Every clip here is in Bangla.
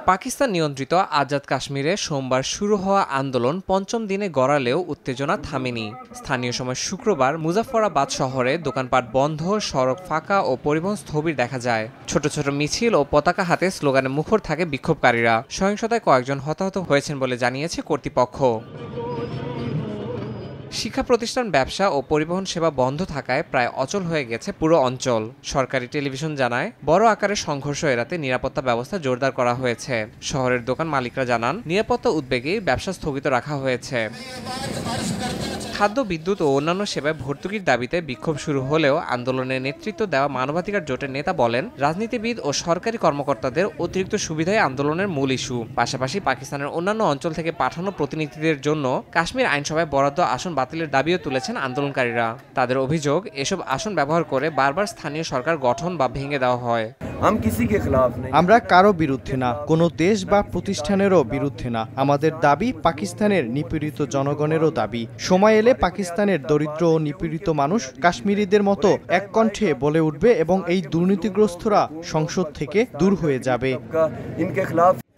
পাকিস্তান নিয়ন্ত্রিত আজাদ কাশ্মীরে সোমবার শুরু হওয়া আন্দোলন পঞ্চম দিনে গড়ালেও উত্তেজনা থামেনি। স্থানীয় সময় শুক্রবার মুজাফফরাবাদ শহরে দোকানপাট বন্ধ, সড়ক ফাঁকা ও পরিবহন স্থবির দেখা যায়। ছোট ছোট মিছিল ও পতাকা হাতে স্লোগানে মুখর থাকে বিক্ষোভকারীরা। সহিংসতায় কয়েকজন হতাহত হয়েছেন বলে জানিয়েছে কর্তৃপক্ষ। শিক্ষা প্রতিষ্ঠান, ব্যবসা ও পরিবহন সেবা বন্ধ থাকায় প্রায় অচল হয়ে গেছে পুরো অঞ্চল। সরকারি টেলিভিশন জানায়, বড় আকারের সংঘর্ষ এড়াতে নিরাপত্তা ব্যবস্থা জোরদার করা হয়েছে। শহরের দোকান মালিকরা জানান, নিরাপত্তা উদ্বেগে ব্যবসা স্থগিত রাখা হয়েছে। খাদ্য, বিদ্যুৎ ও অন্যান্য সেবায় ভর্তুকির দাবিতে বিক্ষোভ শুরু হলেও আন্দোলনের নেতৃত্ব দেওয়া মানবাধিকার জোটের নেতা বলেন, রাজনীতিবিদ ও সরকারি কর্মকর্তাদের অতিরিক্ত সুবিধাই আন্দোলনের মূল ইস্যু। পাশাপাশি পাকিস্তানের অন্যান্য অঞ্চল থেকে পাঠানো প্রতিনিধিদের জন্য কাশ্মীর আইনসভায় বরাদ্দ আসন বাতিলের দাবিও তুলেছেন আন্দোলনকারীরা। তাদের অভিযোগ, এসব আসন ব্যবহার করে বারবার স্থানীয় সরকার গঠন বা ভেঙে দেওয়া হয়। আমরা কারো বিরুদ্ধে না, কোনো দেশ বা প্রতিষ্ঠানেরও বিরুদ্ধে না। আমাদের দাবি পাকিস্তানের নিপীড়িত জনগণেরও দাবি। সময় এলে পাকিস্তানের দরিদ্র ও নিপীড়িত মানুষ কাশ্মীরিদের মতো এক কণ্ঠে বলে উঠবে এবং এই দুর্নীতিগ্রস্তরা সংসদ থেকে দূর হয়ে যাবে।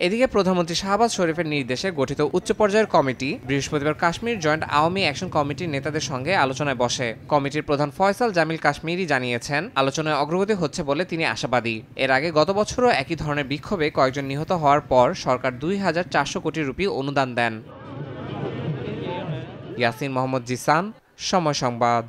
এদিকে প্রধানমন্ত্রী শাহবাজ শরীফের নির্দেশে গঠিত উচ্চ পর্যায়ের কমিটি বৃহস্পতিবার কাশ্মীর জয়েন্ট আওয়ামী অ্যাকশন কমিটির নেতাদের সঙ্গে আলোচনায় বসে। কমিটির প্রধান ফয়সাল জামিল কাশ্মীরি জানিয়েছেন, আলোচনায় অগ্রগতি হচ্ছে বলে তিনি আশাবাদী। এর আগে গত বছরও একই ধরনের বিক্ষোভে কয়েকজন নিহত হওয়ার পর সরকার ২,৪০০ কোটি রুপি অনুদান দেন। ইয়াসিন মোহাম্মদ জিসান, সময় সংবাদ।